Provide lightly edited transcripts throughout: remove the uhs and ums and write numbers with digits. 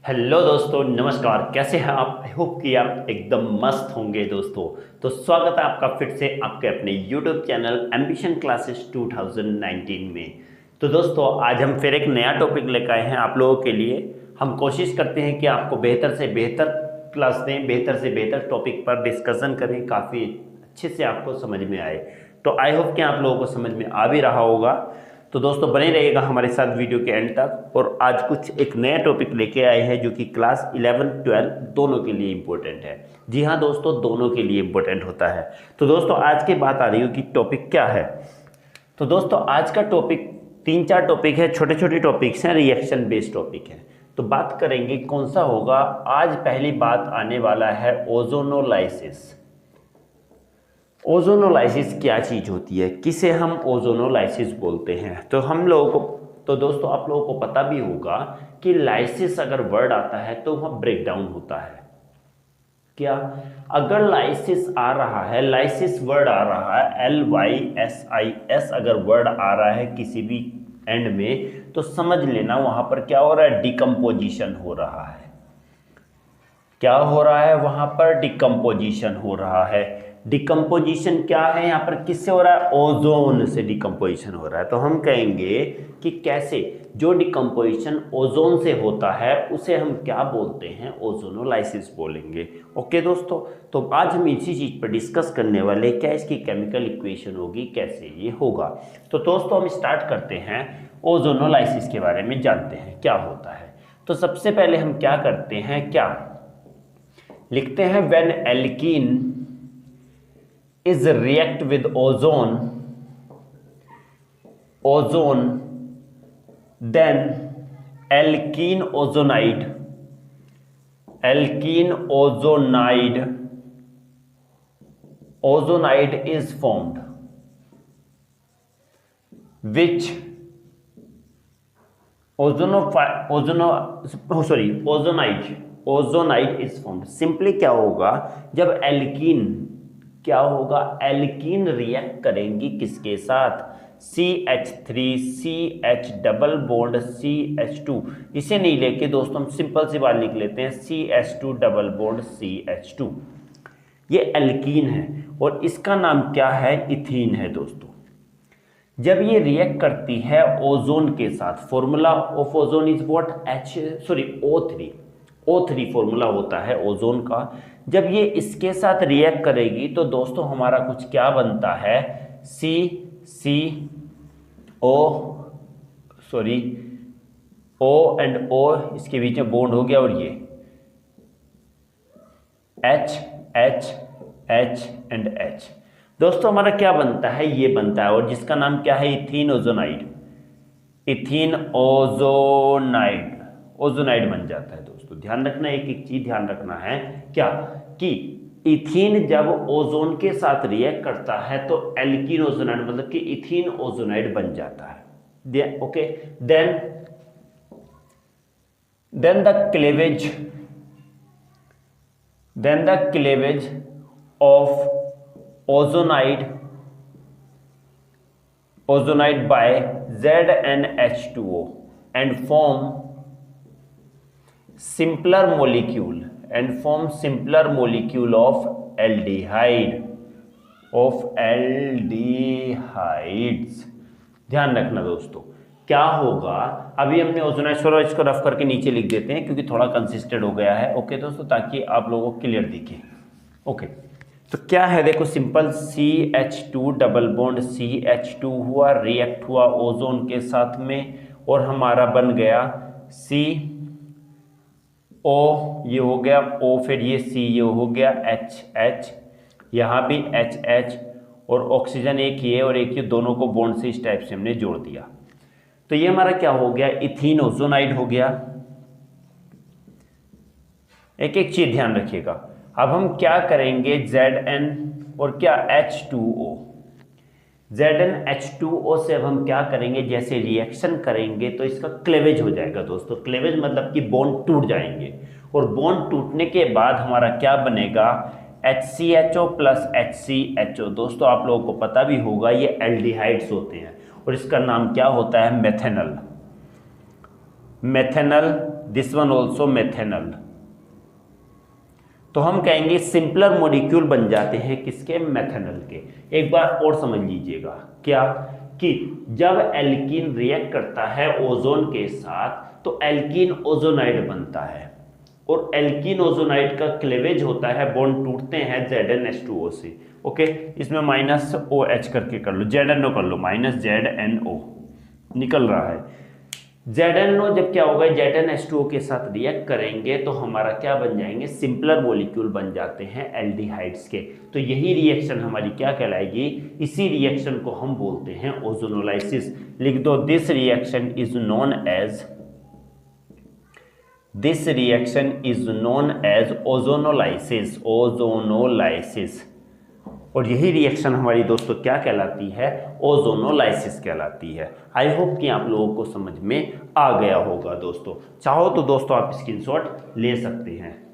Hello दोस्तों, नमस्कार। कैसे हैं आप? आई होप कि आप एकदम मस्त होंगे दोस्तों। तो स्वागत है आपका फिर से आपके अपने यूट्यूब चैनल एम्बिशन क्लासेस 2019 में। तो दोस्तों, आज हम फिर एक नया टॉपिक लेकर आए हैं आप लोगों के लिए। हम कोशिश करते हैं कि आपको बेहतर से बेहतर क्लास दें, बेहतर से बेहतर टॉपिक पर डिस्कशन करें, काफ़ी अच्छे से आपको समझ में आए। तो आई होप कि आप लोगों को समझ में आ भी रहा होगा। तो दोस्तों, बने रहिएगा हमारे साथ वीडियो के एंड तक। और आज कुछ एक नया टॉपिक लेके आए हैं जो कि क्लास 11 12 दोनों के लिए इम्पोर्टेंट है। जी हाँ दोस्तों, दोनों के लिए इम्पोर्टेंट होता है। तो दोस्तों, आज की बात आ रही है कि टॉपिक क्या है। तो दोस्तों, आज का टॉपिक तीन चार टॉपिक है, छोटे छोटे टॉपिक्स हैं, रिएक्शन बेस्ड टॉपिक है। तो बात करेंगे कौन सा होगा। आज पहली बात आने वाला है ओजोनोलाइसिस। ओजोनोलाइसिस क्या चीज़ होती है, किसे हम ओजोनोलाइसिस बोलते हैं। तो हम लोगों को तो दोस्तों आप लोगों को पता भी होगा कि लाइसिस अगर वर्ड आता है तो वह ब्रेक डाउन होता है। क्या अगर लाइसिस आ रहा है, लाइसिस वर्ड आ रहा है, LYSIS अगर वर्ड आ रहा है किसी भी एंड में, तो समझ लेना वहां पर क्या हो रहा है, डिकम्पोजिशन हो रहा है। क्या हो रहा है वहां पर, डिकम्पोजिशन हो रहा है। डिकम्पोजिशन क्या है यहाँ पर, किससे हो रहा है, ओजोन से डिकम्पोजिशन हो रहा है। तो हम कहेंगे कि कैसे जो डिकम्पोजिशन ओजोन से होता है उसे हम क्या बोलते हैं, ओजोनोलाइसिस बोलेंगे। ओके दोस्तों, तो आज हम इसी चीज पर डिस्कस करने वाले, क्या इसकी केमिकल इक्वेशन होगी, कैसे ये होगा। तो दोस्तों हम स्टार्ट करते हैं, ओजोनोलाइसिस के बारे में जानते हैं क्या होता है। तो सबसे पहले हम क्या करते हैं, क्या लिखते हैं, when alkene is react with ozone then alkene ozonide is formed which ozonide is formed. Simply क्या होगा, जब एल्कीन क्या होगा, एल्कीन रिएक्ट करेंगी किसके साथ, CH3 CH double bond CH2। इसे नहीं लेके दोस्तों हम सिंपल सी बात लिख लेते हैं, CH2 डबल बॉन्ड CH2। ये एल्कीन है और इसका नाम क्या है, इथीन है दोस्तों। जब ये रिएक्ट करती है ओजोन के साथ, formula of ozone is what, O3 formula होता है ओजोन का। जब ये इसके साथ रिएक्ट करेगी तो दोस्तों हमारा कुछ क्या बनता है, O एंड O इसके बीच में बॉन्ड हो गया और ये H एंड H। दोस्तों हमारा क्या बनता है, ये बनता है, और जिसका नाम क्या है, इथीन ओजोनाइड बन जाता है। दोस्तों ध्यान रखना, एक एक चीज ध्यान रखना है, क्या कि इथीन जब ओजोन के साथ रिएक्ट करता है तो एल्कीन ओजोनाइड मतलब कि इथीन ओजोनाइड बन जाता है। Okay, then the cleavage of ozonide by ZnH2O and form simpler molecule of aldehydes। ध्यान रखना दोस्तों, क्या होगा, अभी हमने ओजोनाइड, छोड़ो इसको रफ करके नीचे लिख देते हैं क्योंकि थोड़ा कंसिस्टेंट हो गया है। ओके दोस्तों, ताकि आप लोगों को क्लियर दिखे। ओके, तो क्या है, देखो simple, CH2 double bond CH2 हुआ, रिएक्ट हुआ ओजोन के साथ में और हमारा बन गया CO, ये हो गया O, फिर ये C, ये हो गया HH, यहाँ भी HH, और ऑक्सीजन एक ये और एक ये, दोनों को बॉन्ड से इस टाइप से हमने जोड़ दिया। तो ये हमारा क्या हो गया, इथीन ओजोनाइड हो गया। एक एक चीज ध्यान रखिएगा। अब हम क्या करेंगे, Zn और क्या H2O, ZnH2O से अब हम क्या करेंगे, जैसे रिएक्शन करेंगे तो इसका क्लेवेज हो जाएगा दोस्तों। क्लेवेज मतलब कि बॉन्ड टूट जाएंगे, और बॉन्ड टूटने के बाद हमारा क्या बनेगा, HCHO प्लस HCHO। दोस्तों आप लोगों को पता भी होगा ये एल्डिहाइड्स होते हैं और इसका नाम क्या होता है, methanol. Methanal, this one also methanal. तो हम कहेंगे सिंपलर मॉलिक्यूल बन जाते हैं किसके, मेथेनल के। एक बार और समझ लीजिएगा, क्या कि जब एल्कीन रिएक्ट करता है ओजोन के साथ तो एल्कीन ओजोनाइड बनता है, और एल्कीन ओजोनाइड का क्लेवेज होता है, बॉन्ड टूटते हैं ZnH2O से। ओके, इसमें -OH करके कर लो, ZnO कर लो, -ZnO निकल रहा है। ZnO जब क्या होगा, ZnH2O के साथ रिएक्ट करेंगे तो हमारा क्या बन जाएंगे, सिंपलर मॉलिक्यूल बन जाते हैं एल्डिहाइड्स के। तो यही रिएक्शन हमारी क्या कहलाएगी, इसी रिएक्शन को हम बोलते हैं ओजोनोलाइसिस। लिख दो, this reaction is known as ozonolysis, ozonolysis. और यही रिएक्शन हमारी दोस्तों क्या कहलाती है, ओजोनोलाइसिस कहलाती है। आई होप कि आप लोगों को समझ में आ गया होगा दोस्तों। चाहो तो दोस्तों आप स्क्रीनशॉट ले सकते हैं।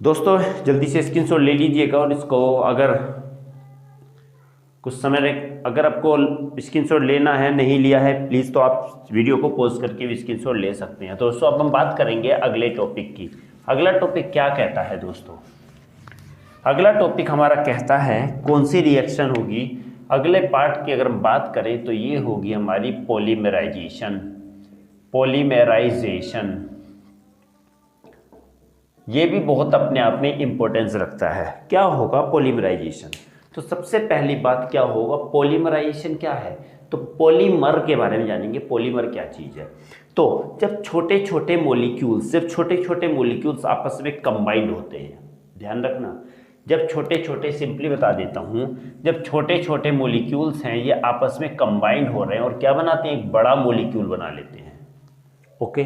दोस्तों जल्दी से स्क्रीनशॉट ले लीजिएगा, और इसको अगर कुछ समय अगर आपको स्क्रीनशॉट लेना है, नहीं लिया है प्लीज़, तो आप वीडियो को पॉज करके भी स्क्रीनशॉट ले सकते हैं। तो दोस्तों अब हम बात करेंगे अगले टॉपिक की। अगला टॉपिक क्या कहता है दोस्तों, अगला टॉपिक हमारा कहता है कौन सी रिएक्शन होगी। अगले पार्ट की अगर हम बात करें तो ये होगी हमारी पॉलीमराइजेशन। पॉलीमराइजेशन ये भी बहुत अपने आप में इंपॉर्टेंस रखता है। क्या होगा पॉलीमराइजेशन, तो सबसे पहली बात क्या होगा, पॉलीमराइजेशन क्या है, तो पॉलीमर के बारे में जानेंगे। पॉलीमर क्या चीज़ है, तो जब छोटे छोटे मॉलिक्यूल्स, जब छोटे छोटे मॉलिक्यूल्स आपस में कंबाइंड होते हैं, ध्यान रखना, जब छोटे छोटे, सिंपली बता देता हूँ, जब छोटे छोटे मॉलिक्यूल्स हैं ये आपस में कंबाइंड हो रहे हैं और क्या बनाते हैं, एक बड़ा मॉलिक्यूल बना लेते हैं। ओके,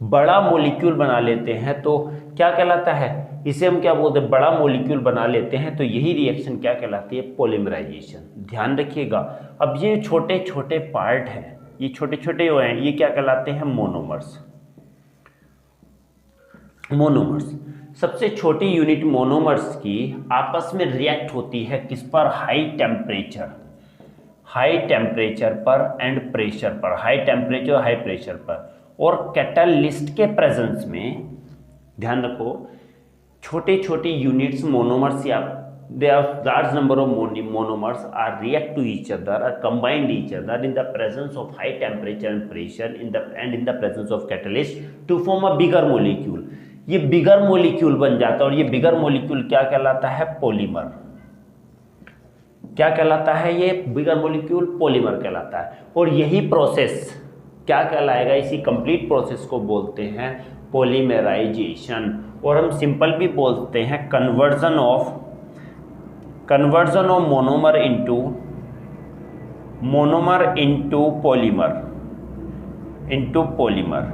बड़ा मॉलिक्यूल बना लेते हैं तो क्या कहलाता है, इसे हम क्या बोलते हैं, बड़ा मॉलिक्यूल बना लेते हैं। तो यही रिएक्शन क्या कहलाती है, पॉलीमराइजेशन। ध्यान रखिएगा, अब ये छोटे छोटे पार्ट हैं, ये छोटे छोटे जो हैं ये क्या कहलाते हैं, मोनोमर्स। मोनोमर्स, सबसे छोटी यूनिट मोनोमर्स की आपस में रिएक्ट होती है किस पर, हाई टेम्परेचर, हाई टेम्परेचर पर एंड प्रेशर पर, हाई टेम्परेचर हाई प्रेशर पर। और कैटलिस्ट के प्रेजेंस में, ध्यान रखो, छोटे छोटे यूनिट्स मोनोमर्स या there are large number of monomers are react to each other, are combined each other in the presence of high temperature and pressure in the presence of catalyst to form a bigger molecule। ये बिगर molecule बन जाता है, और ये बिगर molecule क्या कहलाता है, polymer. क्या कहलाता है, ये बिगर मोलिक्यूल पॉलीमर कहलाता है। और यही प्रोसेस क्या कहलाएगा, इसी कंप्लीट प्रोसेस को बोलते हैं पॉलीमराइजेशन। और हम सिंपल भी बोलते हैं conversion of monomer into polymer.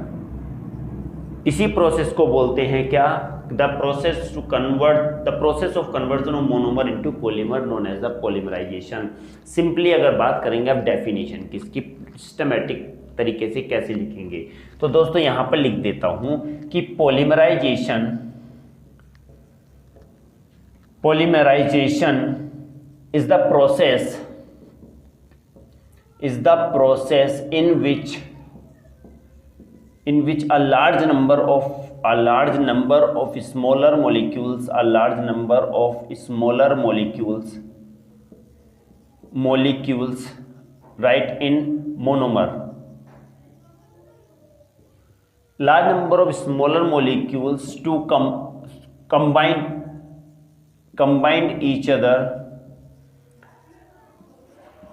इसी प्रोसेस को बोलते हैं क्या, the process of conversion of monomer into polymer known as the polymerisation. Simply अगर बात करेंगे अब डेफिनेशन की, इसकी सिस्टमैटिक तरीके से कैसे लिखेंगे, तो दोस्तों यहां पर लिख देता हूं कि polymerisation is the process in which a large number of smaller molecules right in monomer, large number of smaller molecules to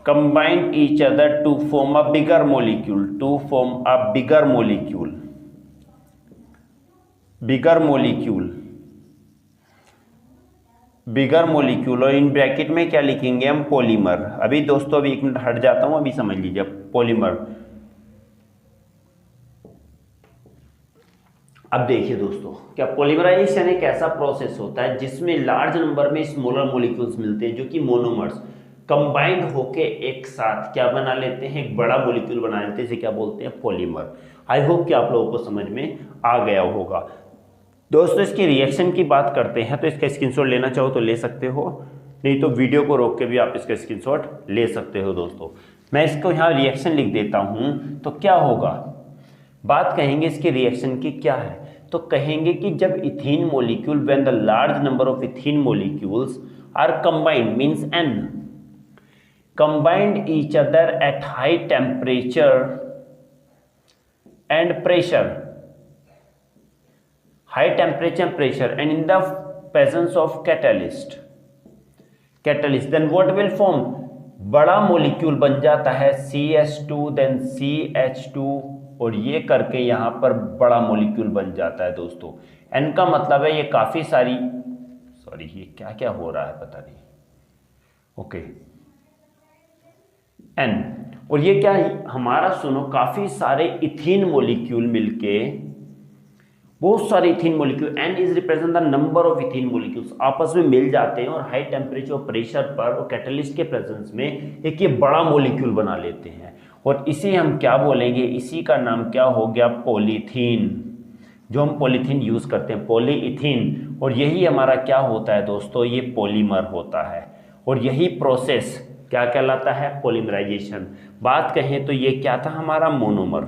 combine each other to form a bigger molecule, और इन ब्रैकेट में क्या लिखेंगे हम, polymer. अभी दोस्तों अभी एक minute हट जाता हूं, अभी समझ लीजिए पॉलीमर। अब देखिए दोस्तों, क्या पॉलीमराइजेशन एक ऐसा प्रोसेस होता है जिसमें लार्ज नंबर में स्मॉलर मॉलिक्यूल्स मिलते हैं जो कि मोनोमर्स कंबाइंड होके एक साथ क्या बना लेते हैं, एक बड़ा मॉलिक्यूल बना लेते हैं, इसे क्या बोलते हैं, पॉलीमर। आई होप कि आप लोगों को समझ में आ गया होगा। दोस्तों इसकी रिएक्शन की बात करते हैं, तो इसका स्क्रीनशॉट लेना चाहो तो ले सकते हो, नहीं तो वीडियो को रोक के भी आप इसका स्क्रीनशॉट ले सकते हो। दोस्तों मैं इसको यहाँ रिएक्शन लिख देता हूँ, तो क्या होगा, बात कहेंगे इसके रिएक्शन की क्या है, तो कहेंगे कि जब ethene molecule when the large number of ethene molecules are combined means n combined each other at high temperature and pressure, high temperature and pressure and in the presence of catalyst then what will form, बड़ा molecule बन जाता है CH2 then CH2 और ये करके यहां पर बड़ा मॉलिक्यूल बन जाता है दोस्तों। N का मतलब है ये काफी सारी, सॉरी ये क्या क्या हो रहा है पता नहीं, ओके N, और ये क्या है हमारा, सुनो, काफी सारे इथीन मॉलिक्यूल मिलके, बहुत सारे ethene molecule, N is represent the number of ethene molecules आपस में मिल जाते हैं और हाई टेम्परेचर और प्रेशर पर और कैटलिस्ट के प्रेजेंस में एक ये बड़ा मॉलिक्यूल बना लेते हैं और इसे हम क्या बोलेंगे, इसी का नाम क्या हो गया, पॉलीथीन। जो हम पॉलीथीन यूज करते हैं पॉलीइथीन, और यही हमारा क्या होता है दोस्तों, ये पॉलीमर होता है और यही प्रोसेस क्या कहलाता है, पॉलीमराइजेशन। बात कहें तो ये क्या था हमारा, मोनोमर।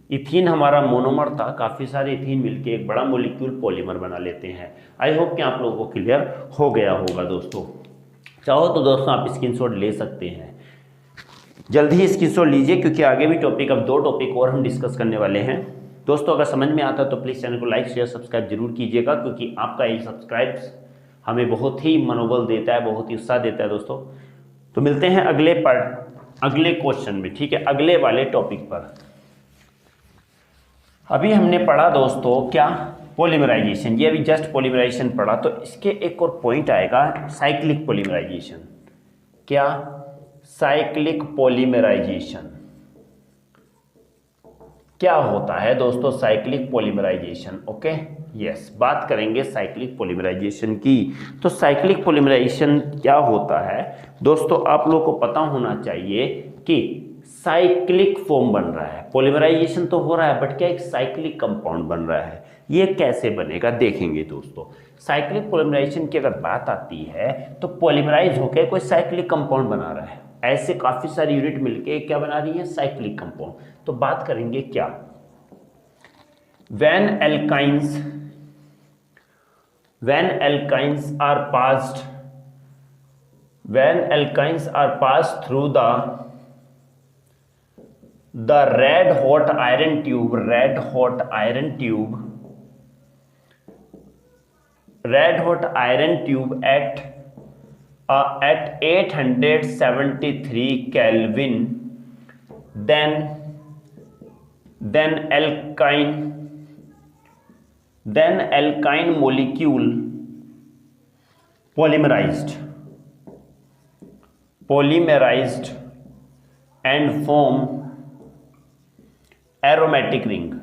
इथीन हमारा मोनोमर था, काफी सारे इथीन मिलके एक बड़ा मॉलिक्यूल पॉलीमर बना लेते हैं। आई होप कि आप लोगों को क्लियर हो गया होगा दोस्तों। चाहो तो दोस्तों आप स्क्रीनशॉट ले सकते हैं, जल्दी ही स्क्रीनशॉट लीजिए क्योंकि आगे भी टॉपिक, अब 2 टॉपिक और हम डिस्कस करने वाले हैं दोस्तों। अगर समझ में आता है तो प्लीज़ चैनल को लाइक शेयर सब्सक्राइब जरूर कीजिएगा क्योंकि आपका ये सब्सक्राइब हमें बहुत ही मनोबल देता है, बहुत ही उत्साह देता है दोस्तों। तो मिलते हैं अगले क्वेश्चन में, ठीक है, अगले वाले टॉपिक पर। अभी हमने पढ़ा दोस्तों क्या, पॉलीमराइजेशन, ये अभी जस्ट पॉलीमराइजेशन पढ़ा, तो इसके एक और पॉइंट आएगा साइक्लिक पॉलीमराइजेशन। क्या, साइक्लिक पॉलीमराइजेशन क्या होता है दोस्तों, साइक्लिक पॉलीमराइजेशन, ओके यस, बात करेंगे साइक्लिक पॉलीमराइजेशन की। तो साइक्लिक पॉलीमराइजेशन क्या होता है दोस्तों, आप लोगों को पता होना चाहिए कि साइक्लिक फॉर्म बन रहा है, पॉलीमराइजेशन तो हो रहा है बट क्या एक साइक्लिक कंपाउंड बन रहा है, ये कैसे बनेगा देखेंगे दोस्तों। साइक्लिक पॉलीमराइजेशन की अगर बात आती है तो पॉलीमराइज होकर कोई साइक्लिक कंपाउंड बना रहा है, ऐसे काफी सारी यूनिट मिलके क्या बना रही है, साइक्लिक कंपाउंड। तो बात करेंगे क्या, when alkynes are passed through the red hot iron tube at 873 Kelvin, then alkyne molecule polymerized and form aromatic ring।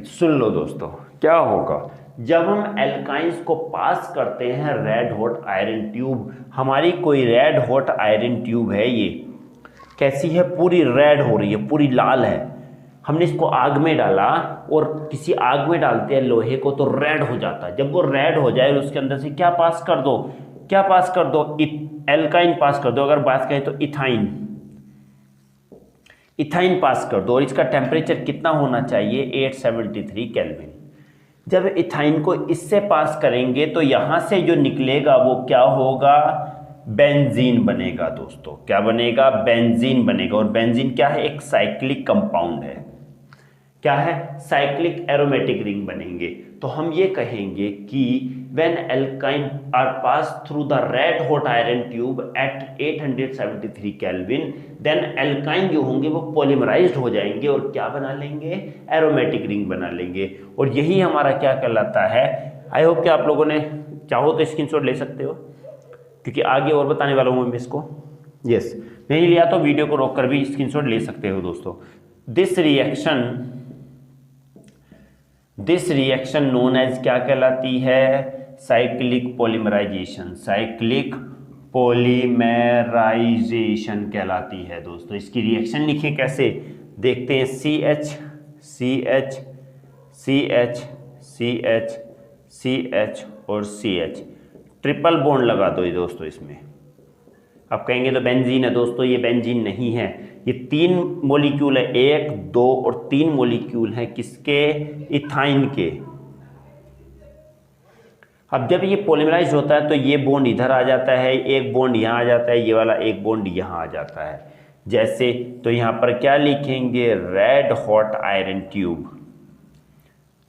सुन लो दोस्तों, क्या होगा जब हम एल्काइंस को पास करते हैं रेड हॉट आयरन ट्यूब, हमारी कोई रेड हॉट आयरन ट्यूब है, ये कैसी है, पूरी रेड हो रही है, पूरी लाल है, हमने इसको आग में डाला और किसी आग में डालते हैं लोहे को तो रेड हो जाता है। जब वो रेड हो जाए उसके अंदर से क्या पास कर दो, एल्काइन पास कर दो, अगर बात करें तो इथाइन पास कर दो और इसका टेम्परेचर कितना होना चाहिए, 873 केल्विन। जब इथाइन को इससे पास करेंगे तो यहां से जो निकलेगा वो क्या होगा, बेंजीन बनेगा दोस्तों। क्या बनेगा, बेंजीन बनेगा। और बेंजीन क्या है, एक साइक्लिक कंपाउंड है, क्या है, साइक्लिक एरोमेटिक रिंग बनेंगे। तो हम ये कहेंगे कि when alkyne are pass through the red hot iron tube at 873 kelvin, then alkyne जो होंगे वो पॉलीमराइज्ड हो जाएंगे और क्या बना लेंगे, एरोमेटिक रिंग बना लेंगे। और यही हमारा क्या कहलाता है। आई होप कि आप लोगों ने चाहो तो स्क्रीनशॉट ले सकते हो क्योंकि आगे और बताने वाला हूं मैं इसको। यस, नहीं लिया तो वीडियो को रोक कर भी स्क्रीनशॉट ले सकते हो दोस्तों। दिस रिएक्शन नोन एज क्या कहलाती है, साइक्लिक पॉलीमराइजेशन कहलाती है दोस्तों। इसकी रिएक्शन लिखिए कैसे, देखते हैं, CH और CH, ट्रिपल बॉन्ड लगा दो ये दोस्तों इसमें, आप कहेंगे तो बेंजीन है दोस्तों, ये बेंजीन नहीं है, ये 3 मॉलिक्यूल है, 1, 2 और 3 मॉलिक्यूल हैं किसके, इथाइन के। अब जब ये पॉलीमराइज होता है तो ये बॉन्ड इधर आ जाता है, एक बॉन्ड यहाँ आ जाता है, ये वाला एक बॉन्ड यहाँ आ जाता है। जैसे तो यहाँ पर क्या लिखेंगे, red hot iron tube,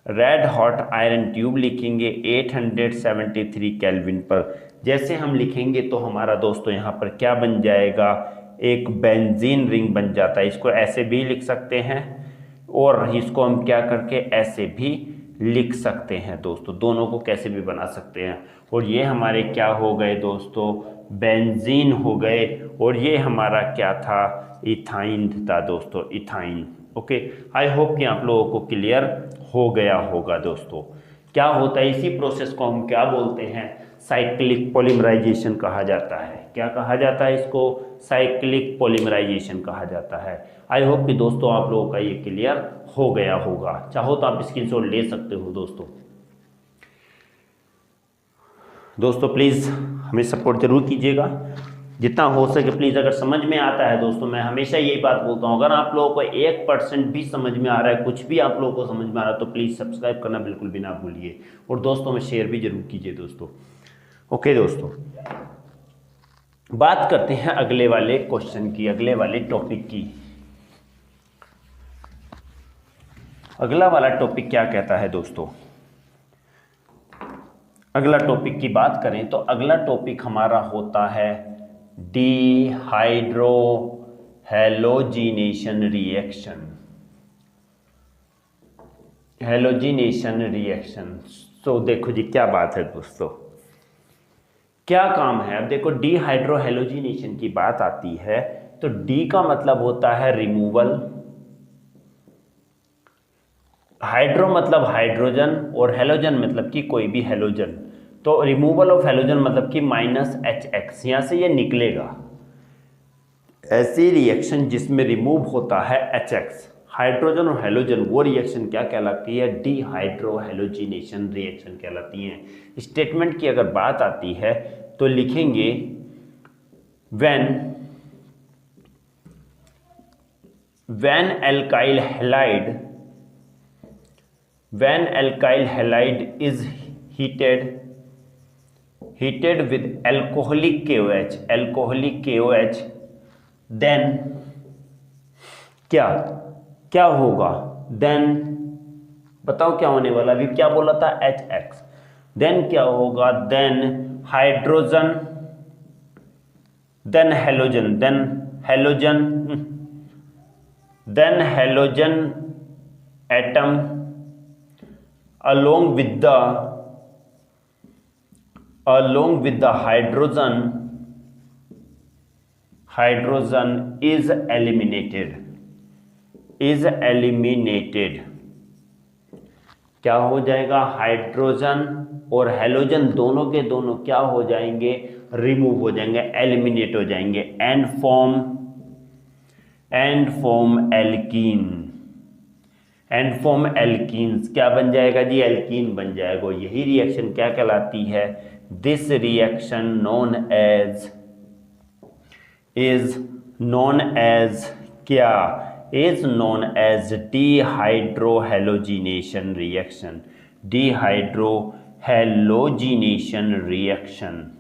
red hot iron tube लिखेंगे 873 केल्विन पर। जैसे हम लिखेंगे तो हमारा दोस्तों यहाँ पर क्या बन जाएगा, एक बेंजीन रिंग बन जाता है। इसको ऐसे भी लिख सकते हैं और इसको हम क्या करके ऐसे भी लिख सकते हैं दोस्तों, दोनों को कैसे भी बना सकते हैं। और ये हमारे क्या हो गए दोस्तों, बेंजीन हो गए, और ये हमारा क्या था, इथाइन था दोस्तों, इथाइन। ओके, आई होप कि आप लोगों को क्लियर हो गया होगा दोस्तों। क्या होता है, इसी प्रोसेस को हम क्या बोलते हैं, साइक्लिक पॉलीमराइजेशन कहा जाता है। क्या कहा जाता है इसको, साइक्लिक पॉलीमराइजेशन कहा जाता है। आई होप कि दोस्तों आप लोगों का ये क्लियर हो गया होगा। चाहो तो आप स्क्रीनशॉट ले सकते हो दोस्तों। दोस्तों प्लीज़ हमें सपोर्ट जरूर कीजिएगा, जितना हो सके प्लीज़। अगर समझ में आता है दोस्तों, मैं हमेशा यही बात बोलता हूँ, अगर आप लोगों को 1% भी समझ में आ रहा है, कुछ भी आप लोगों को समझ में आ रहा है, तो प्लीज़ सब्सक्राइब करना बिल्कुल भी ना भूलिए, और दोस्तों में शेयर भी जरूर कीजिए दोस्तों। ओके दोस्तों, बात करते हैं अगले वाले क्वेश्चन की, अगले वाले टॉपिक की। अगला वाला टॉपिक क्या कहता है दोस्तों, अगला टॉपिक की बात करें तो अगला टॉपिक हमारा होता है dehydro halogenation reaction, halogenation reaction. तो देखो जी क्या बात है दोस्तों, क्या काम है। अब देखो डिहाइड्रो हैलोजिनेशन की बात आती है तो डी का मतलब होता है रिमूवल, हाइड्रो मतलब हाइड्रोजन, और हैलोजन मतलब कि कोई भी हैलोजन। तो रिमूवल ऑफ हैलोजन मतलब कि -HX, यहां से ये निकलेगा। ऐसी रिएक्शन जिसमें रिमूव होता है HX, हाइड्रोजन और हैलोजन, वो रिएक्शन क्या कहलाती है, डिहाइड्रो हैलोजिनेशन रिएक्शन कहलाती है। स्टेटमेंट की अगर बात आती है तो लिखेंगे when alkyl halide is heated with alcoholic KOH, then क्या होगा, then बताओ क्या होने वाला, अभी क्या बोला था, HX, then क्या होगा, then hydrogen, then halogen atom along with the hydrogen is eliminated। क्या हो जाएगा, हाइड्रोजन और हैलोजन दोनों के दोनों क्या हो जाएंगे, रिमूव हो जाएंगे, एलिमिनेट हो जाएंगे, एंड फॉर्म एल्कीन्स। क्या बन जाएगा जी, एल्कीन बन जाएगा। यही रिएक्शन क्या कहलाती है, this reaction is known as dehydrohalogenation reaction.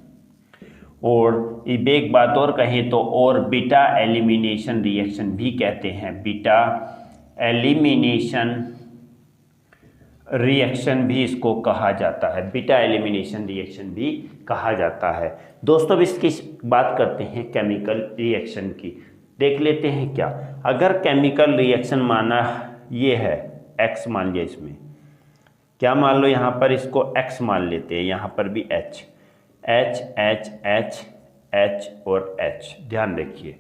और एक बात और कहें तो और बीटा एलिमिनेशन रिएक्शन भी कहते हैं, बीटा एलिमिनेशन रिएक्शन भी इसको कहा जाता है, बीटा एलिमिनेशन रिएक्शन भी कहा जाता है। दोस्तों अब इसकी बात करते हैं केमिकल रिएक्शन की, देख लेते हैं क्या। अगर केमिकल रिएक्शन माना ये है X मान लिया, इसमें क्या मान लो, यहाँ पर इसको X मान लेते हैं, यहाँ पर भी H और H। ध्यान रखिए,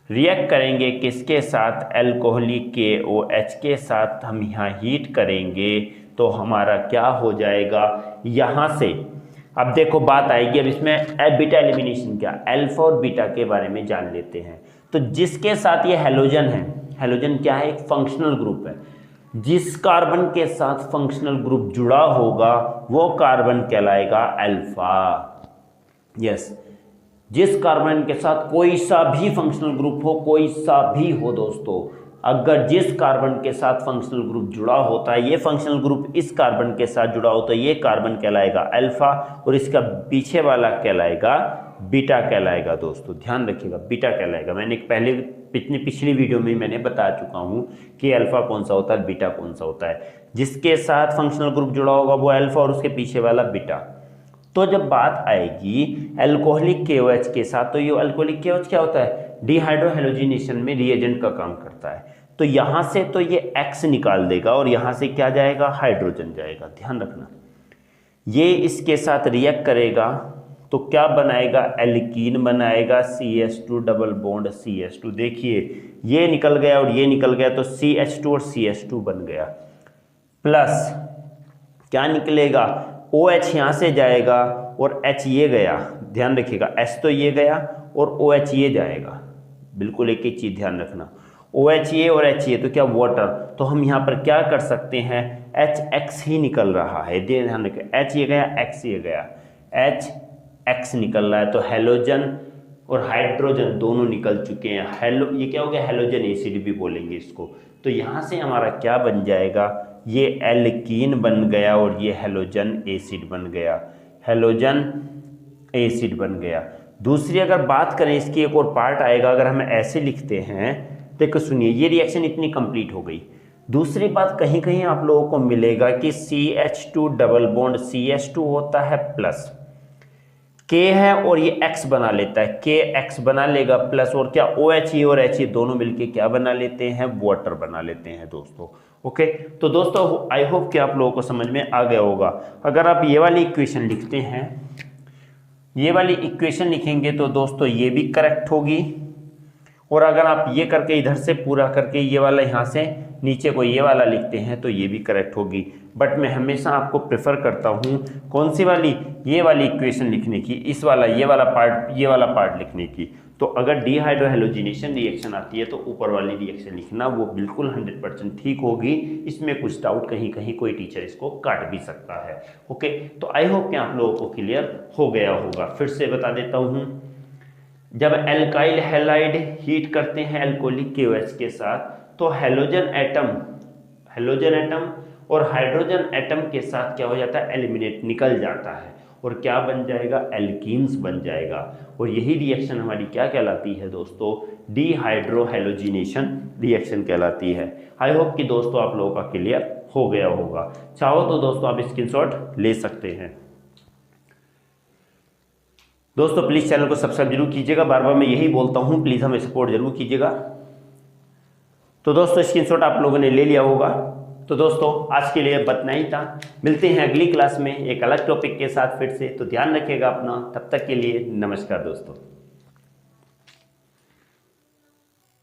रिएक्ट करेंगे किसके साथ, अल्कोहलिक KOH के साथ हम यहाँ हीट करेंगे तो हमारा क्या हो जाएगा, यहाँ से अब देखो बात आएगी। अब इसमें बीटा एलिमिनेशन क्या, अल्फा और बीटा के बारे में जान लेते हैं। तो जिसके साथ ये हैलोजन है, हैलोजन क्या है, एक फंक्शनल ग्रुप है, जिस कार्बन के साथ फंक्शनल ग्रुप जुड़ा होगा वो कार्बन कहलाएगा अल्फा। यस, जिस कार्बन के साथ कोई सा भी फंक्शनल ग्रुप हो, कोई सा भी हो दोस्तों, अगर जिस कार्बन के साथ फंक्शनल ग्रुप जुड़ा होता है, ये फंक्शनल ग्रुप इस कार्बन के साथ जुड़ा हो, तो ये कार्बन कहलाएगा अल्फा और इसका पीछे वाला कहलाएगा बीटा कहलाएगा। दोस्तों ध्यान रखिएगा, बीटा कहलाएगा। मैंने पिछली वीडियो में मैंने बता चुका हूं कि अल्फा कौन सा होता है, बीटा कौन सा होता है। जिसके साथ फंक्शनल ग्रुप जुड़ा होगा वो अल्फा और उसके पीछे वाला बीटा। तो जब बात आएगी अल्कोहलिक KOH के साथ, तो ये अल्कोहलिक KOH क्या होता है, डिहाइड्रोहेलोजिनेशन में रिएजेंट का काम करता है। तो यहां से तो ये X निकाल देगा और यहां से क्या जाएगा, हाइड्रोजन जाएगा। ध्यान रखना, ये इसके साथ रिएक्ट करेगा तो क्या बनाएगा, एल्कीन बनाएगा, CH2 डबल बॉन्ड CH2। देखिए ये निकल गया और ये निकल गया तो CH2 और CH2 बन गया, प्लस क्या निकलेगा, OH यहाँ से जाएगा और H ये गया। ध्यान रखिएगा, H तो ये गया और OH ये जाएगा। बिल्कुल एक ही चीज़ ध्यान रखना, OH ये और H ये, तो क्या वाटर। तो हम यहाँ पर क्या कर सकते हैं, HX ही निकल रहा है। ध्यान रखिए, H ये गया, X ये गया, HX निकल रहा है। तो हेलोजन और हाइड्रोजन दोनों निकल चुके हैं। ये क्या हो गया, हेलोजन एसिड भी बोलेंगे इसको। तो यहाँ से हमारा क्या बन जाएगा, ये एल्कीन बन गया और ये हेलोजन एसिड बन गया, हेलोजन एसिड बन गया। दूसरी अगर बात करें, इसकी एक और पार्ट आएगा, अगर हम ऐसे लिखते हैं, देखो सुनिए, ये रिएक्शन इतनी कंप्लीट हो गई। दूसरी बात कहीं कहीं आप लोगों को मिलेगा कि CH2 डबल बॉन्ड CH2 होता है प्लस K है और ये X बना लेता है, KX बना लेगा प्लस, और क्या OH और H दोनों मिलके क्या बना लेते हैं, वाटर बना लेते हैं दोस्तों। ओके, तो दोस्तों आई होप कि आप लोगों को समझ में आ गया होगा। अगर आप ये वाली इक्वेशन लिखते हैं, ये वाली इक्वेशन लिखेंगे तो दोस्तों ये भी करेक्ट होगी, और अगर आप ये करके इधर से पूरा करके ये वाला यहाँ से नीचे को ये वाला लिखते हैं तो ये भी करेक्ट होगी। बट मैं हमेशा आपको प्रेफर करता हूँ कौन सी वाली, ये वाली इक्वेशन लिखने की, इस वाला ये वाला पार्ट लिखने की। तो अगर डिहाइड्रोहेलोजिनेशन रिएक्शन आती है तो ऊपर वाली रिएक्शन लिखना, वो बिल्कुल 100% ठीक होगी। इसमें कुछ डाउट कहीं कहीं कोई टीचर इसको काट भी सकता है। ओके, तो आई होप कि आप लोगों को क्लियर हो गया होगा। फिर से बता देता हूँ, जब एल्काइल हैलाइड हीट करते हैं अल्कोहलिक KOH के साथ, तो हेलोजन एटम और हाइड्रोजन एटम के साथ क्या हो जाता है, एलिमिनेट निकल जाता है, और क्या बन जाएगा, एल्कीन्स बन जाएगा। और यही रिएक्शन हमारी क्या कहलाती है दोस्तों, डिहाइड्रोहेलोजिनेशन रिएक्शन कहलाती है। आई होप कि दोस्तों आप लोगों का क्लियर हो गया होगा। चाहो तो दोस्तों आप स्क्रीनशॉट ले सकते हैं। दोस्तों प्लीज़ चैनल को सब्सक्राइब जरूर कीजिएगा, बार बार मैं यही बोलता हूँ, प्लीज़ हमें सपोर्ट जरूर कीजिएगा। तो दोस्तों स्क्रीनशॉट आप लोगों ने ले लिया होगा। तो दोस्तों आज के लिए इतना ही था, मिलते हैं अगली क्लास में एक अलग टॉपिक के साथ फिर से। तो ध्यान रखिएगा अपना, तब तक के लिए नमस्कार दोस्तों।